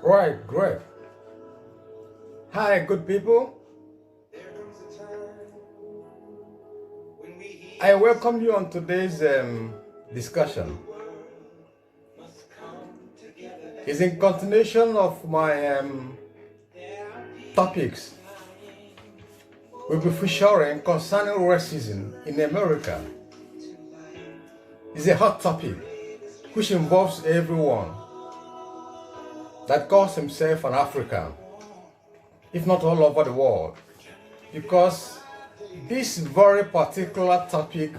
Right, great. Hi, good people. I welcome you on today's discussion. It's in continuation of my topics. We'll be featuring concerning racism in America. It's a hot topic which involves everyone that calls himself an African, if not all over the world, because this very particular topic,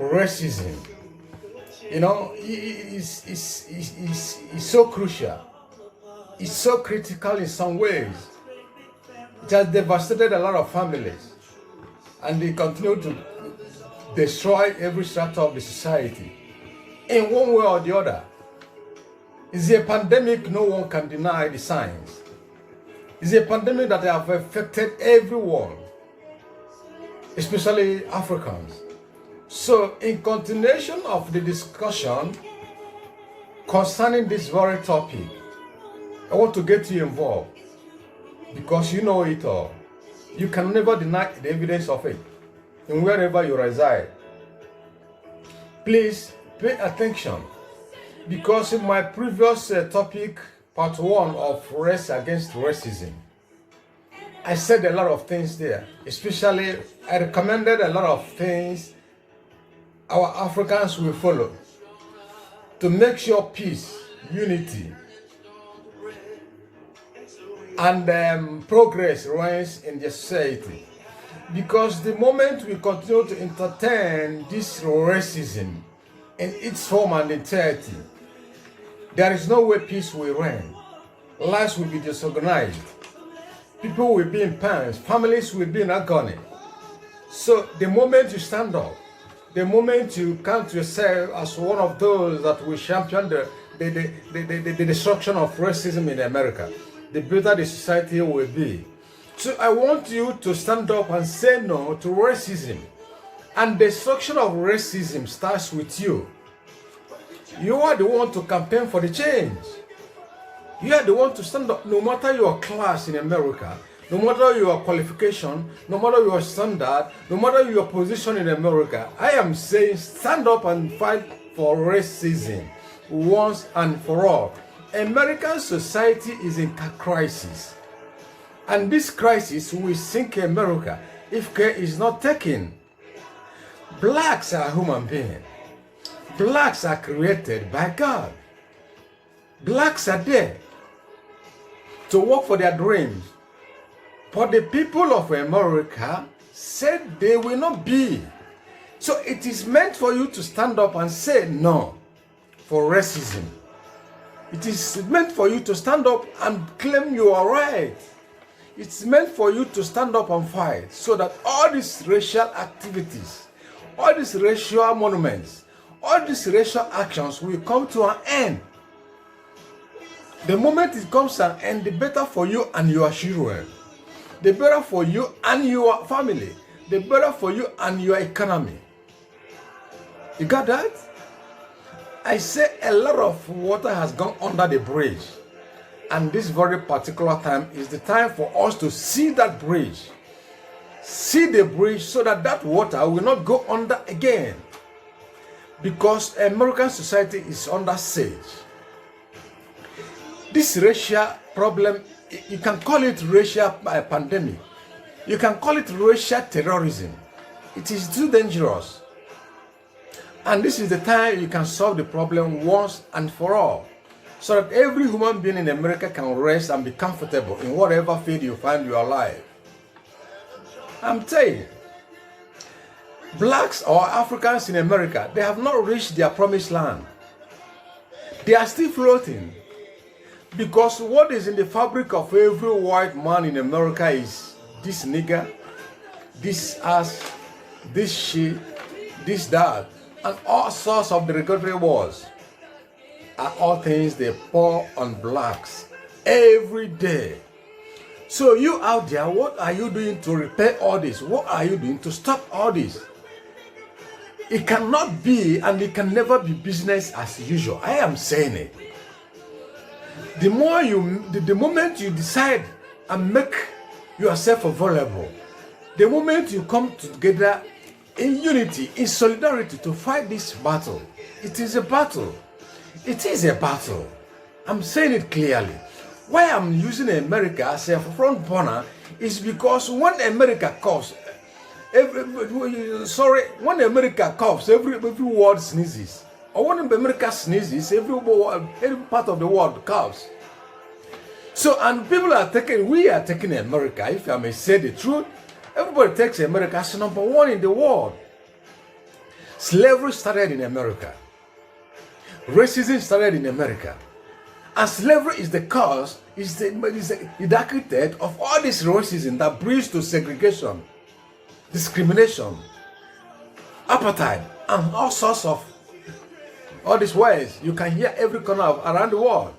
racism, is so crucial. It's so critical in some ways. It has devastated a lot of families, and they continue to destroy every strata of the society in one way or the other. It's a pandemic no one can deny the signs. It's a pandemic that has affected everyone, especially Africans. So, in continuation of the discussion concerning this very topic, I want to get you involved because you know it all. You can never deny the evidence of it in wherever you reside. Please pay attention because in my previous topic, part 1 of Race Against Racism, I said a lot of things there. Especially, I recommended a lot of things our Africans will follow to make sure peace, unity, and progress reigns in the society. Because the moment we continue to entertain this racism in its form and entirety, there is no way peace will reign. Lives will be disorganized. People will be in pain. Families will be in agony. So the moment you stand up, the moment you count yourself as one of those that will champion the destruction of racism in America, the better the society will be. So I want you to stand up and say no to racism. And the destruction of racism starts with you. You are the one to campaign for the change. You are the one to stand up, no matter your class in America, no matter your qualification, no matter your standard, no matter your position in America. I am saying stand up and fight for racism once and for all. American society is in a crisis. And this crisis will sink America if care is not taken. Blacks are human beings. Blacks are created by God. Blacks are there to work for their dreams. But the people of America said they will not be. So it is meant for you to stand up and say no for racism. It is meant for you to stand up and claim you are right. It's meant for you to stand up and fight so that all these racial activities, all these racial monuments, all these racial actions will come to an end. The moment it comes to an end, the better for you and your children. The better for you and your family. The better for you and your economy. You got that? I say a lot of water has gone under the bridge. And this very particular time is the time for us to see that bridge. See the bridge so that that water will not go under again. Because American society is under siege. This racial problem, you can call it racial pandemic. You can call it racial terrorism. It is too dangerous. And this is the time you can solve the problem once and for all. So that every human being in America can rest and be comfortable in whatever field you find your life. I'm telling you, blacks or Africans in America, they have not reached their promised land. They are still floating. Because what is in the fabric of every white man in America is this nigger, this ass, this shit, this that, and all sorts of derogatory words are all things they pour on blacks every day. So you out there, what are you doing to repair all this? What are you doing to stop all this? It cannot be and it can never be business as usual. I am saying it. The moment you decide and make yourself available, the moment you come together in unity, in solidarity to fight this battle, it is a battle. It is a battle. I'm saying it clearly. Why I'm using America as a front runner is because when America coughs, when America coughs, every world sneezes. Or when America sneezes, every part of the world coughs. So, and we are taking America, if I may say the truth, everybody takes America as number one in the world. Slavery started in America. Racism started in America. And slavery is the cause, is the architect of all this racism that brings to segregation, discrimination, apartheid, and all sorts of all these ways you can hear every corner around the world.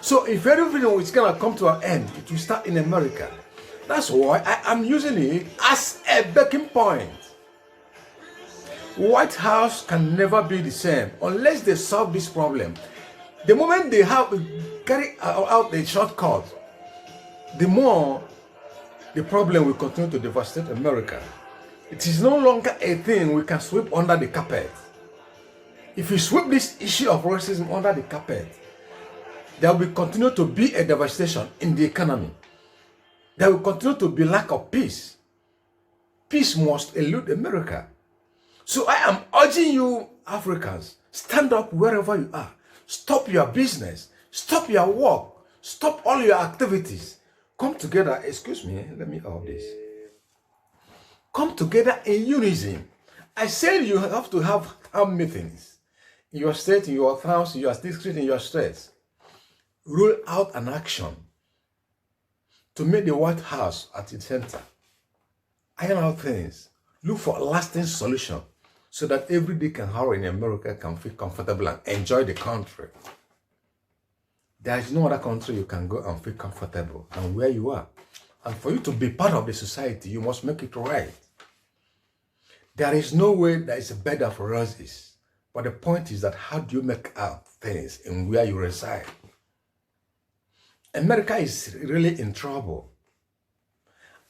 So if everything is going to come to an end, it will start in America. That's why I am using it as a breaking point. White House can never be the same unless they solve this problem. The moment they have carry out the shortcut, the more the problem will continue to devastate America. It is no longer a thing we can sweep under the carpet. If we sweep this issue of racism under the carpet, there will continue to be a devastation in the economy. There will continue to be lack of peace. Peace must elude America. So I am urging you, Africans, stand up wherever you are. Stop your business. Stop your work. Stop all your activities. Come together. Excuse me. Let me off this. Come together in unison. I said you have to have town meetings in your state, in your towns, in your district, in your states. Roll out an action to make the White House at its center. Iron out things. Look for a lasting solution so that every day can how in America can feel comfortable and enjoy the country. There is no other country you can go and feel comfortable than where you are. And for you to be part of the society, you must make it right. There is no way that is better for us. But the point is that how do you make out things in where you reside? America is really in trouble.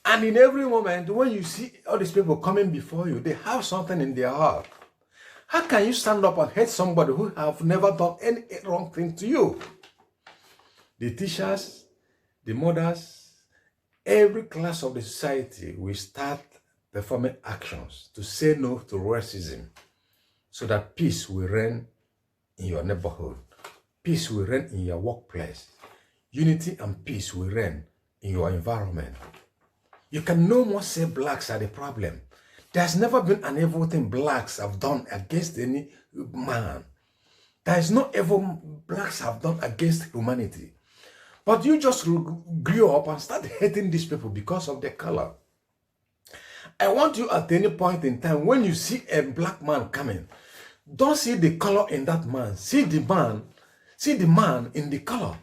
And in every moment, when you see all these people coming before you, they have something in their heart. How can you stand up and hate somebody who have never done any wrong thing to you? The teachers, the mothers, every class of the society will start performing actions to say no to racism so that peace will reign in your neighborhood. Peace will reign in your workplace. Unity and peace will reign in your environment. You can no more say blacks are the problem. There's never been an evil thing blacks have done against any man. There is no evil blacks have done against humanity. But you just grew up and started hating these people because of their color. I want you at any point in time, when you see a black man coming, don't see the color in that man. See the man in the color.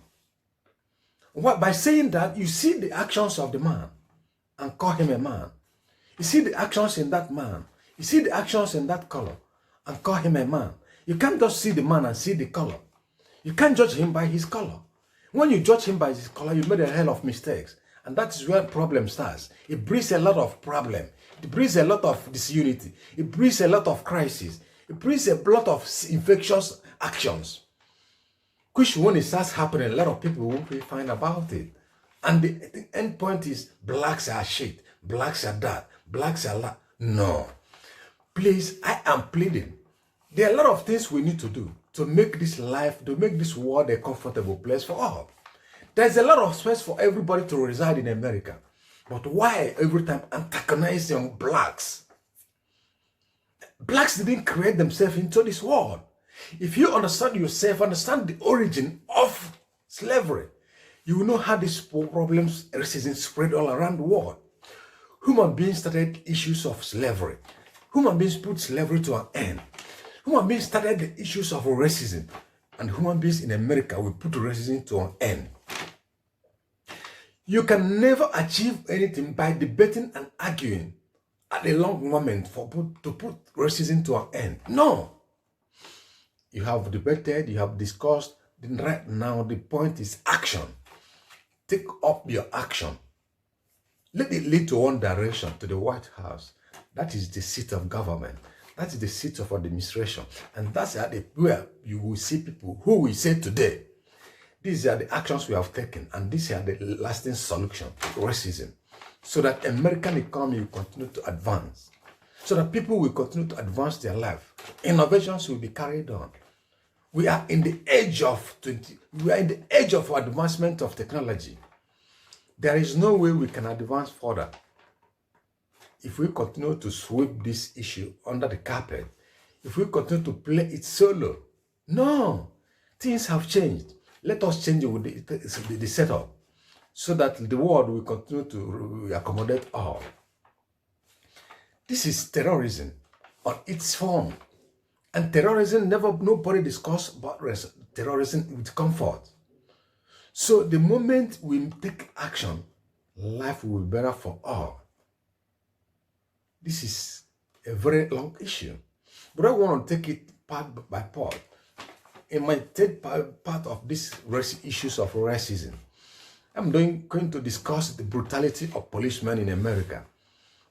What, by saying that, you see the actions of the man and call him a man. You see the actions in that man. You see the actions in that color and call him a man. You can't just see the man and see the color. You can't judge him by his color. When you judge him by his color, you made a hell of mistakes. And that is where problem starts. It brings a lot of problem. It brings a lot of disunity. It brings a lot of crisis. It brings a lot of infectious actions. Which when it starts happening, a lot of people won't be fine about it. And the end point is blacks are shit. Blacks are that. Blacks are that. No. Please, I am pleading. There are a lot of things we need to do to make this life, to make this world a comfortable place for all. There's a lot of space for everybody to reside in America. But why every time antagonizing blacks? Blacks didn't create themselves into this world. If you understand yourself, understand the origin of slavery, you will know how these problems, racism spread all around the world. Human beings started issues of slavery. Human beings put slavery to an end. Human beings started the issues of racism. And human beings in America will put racism to an end. You can never achieve anything by debating and arguing at a long moment to put racism to an end. No. You have debated, you have discussed, Then right now, the point is action. Take up your action. Let it lead to one direction, to the White House. That is the seat of government. That is the seat of administration. And that's where you will see people who will say today, these are the actions we have taken, and these are the lasting solution to racism, so that American economy will continue to advance, so that people will continue to advance their life. Innovations will be carried on. We are in the age of advancement of technology. There is no way we can advance further if we continue to sweep this issue under the carpet, if we continue to play it solo. No, things have changed. Let us change with the setup so that the world will continue to accommodate all. This is terrorism on its form. And terrorism, nobody discuss about terrorism with comfort. So the moment we take action, life will be better for all. This is a very long issue, but I want to take it part by part. In my third part of these issues of racism, I'm going to discuss the brutality of policemen in America.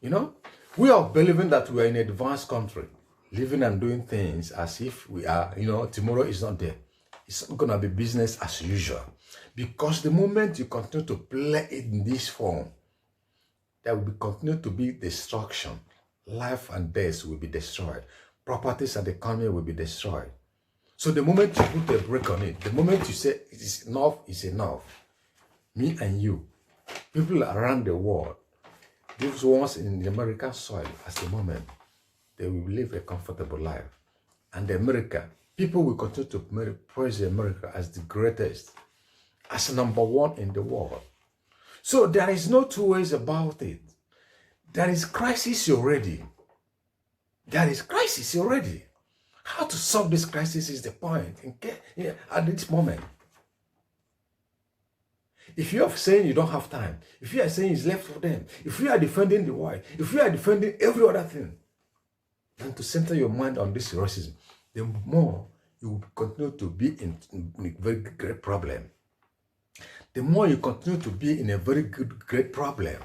You know, we are believing that we are in an advanced country, living and doing things as if we are, tomorrow is not there. It's not going to be business as usual. Because the moment you continue to play it in this form, there will continue to be destruction. Life and death will be destroyed. Properties and the economy will be destroyed. So the moment you put a break on it, the moment you say it is enough, is enough. Me and you, people around the world, those ones in the American soil at the moment, they will live a comfortable life. And America, people will continue to praise America as the greatest, as number one in the world. So there is no two ways about it. There is crisis already. There is crisis already. How to solve this crisis is the point at this moment. If you are saying you don't have time, if you are saying it's left for them, if you are defending the white, if you are defending every other thing, then to center your mind on this racism, the more you will continue to be in a very great problem. The more you continue to be in a very great problem.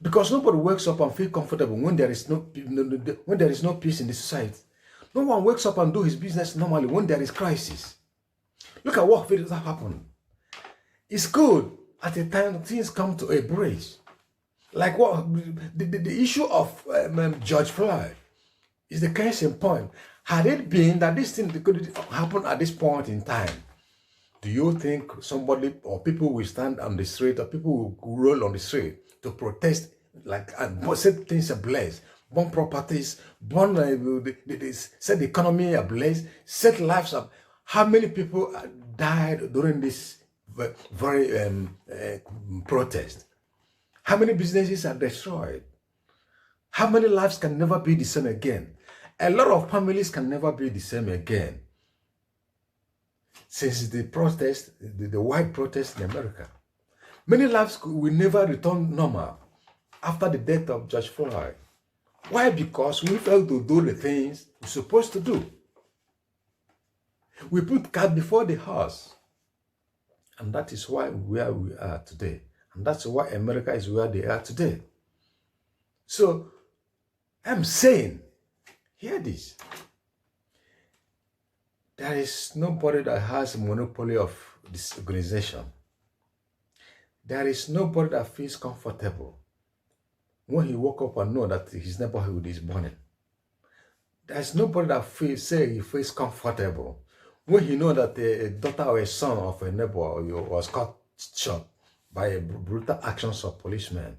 Because nobody wakes up and feel comfortable when there is no peace in the society. No one wakes up and do his business normally when there is crisis. Look at what has happened. It's good at a time things come to a breach. Like what the issue of George Floyd is the case in point. Had it been that this thing could happen at this point in time, do you think somebody or people will stand on the street or people will roll on the street to protest and set things ablaze, burn properties, set the economy ablaze, set lives up? How many people died during this very protest? How many businesses are destroyed? How many lives can never be the same again? A lot of families can never be the same again. Since the protest, the white protest in America, many lives will never return normal after the death of George Floyd. Why? Because we failed to do the things we're supposed to do. We put cart before the horse. And that is why where we are today. And that's why America is where they are today. So, I'm saying, hear this. There is nobody that has a monopoly of this organization. There is nobody that feels comfortable when he woke up and know that his neighborhood is burning. There is nobody that he feels comfortable when he know that a daughter or a son of a neighbor was cut short by brutal actions of policemen.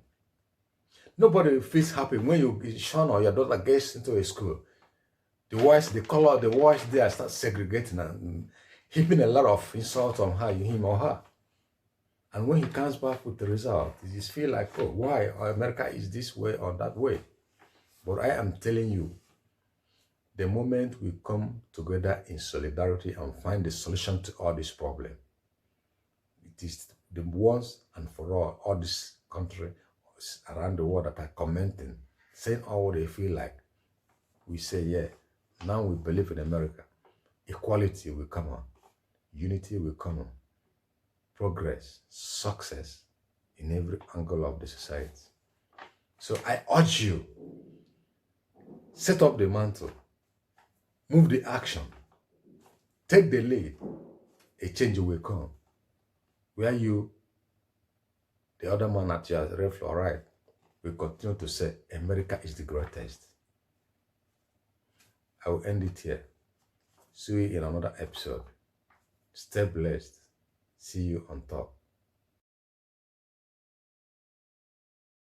Nobody feels happy when your son or your daughter gets into a school. The color of the voice there start segregating and heaping a lot of insults on him or her. And when he comes back with the result, he just feel like, oh, why America is this way or that way? But I am telling you, the moment we come together in solidarity and find the solution to all this problem, it is the once and for all this country around the world that are commenting, saying all what they feel like. We say, yeah, now we believe in America. Equality will come on. unity will come, progress, success in every angle of the society. So I urge you, set up the mantle, move the action, take the lead. A change will come. Where you, the other man at your left or right, will continue to say, America is the greatest. I will end it here. See you in another episode. Stay blessed. See you on top.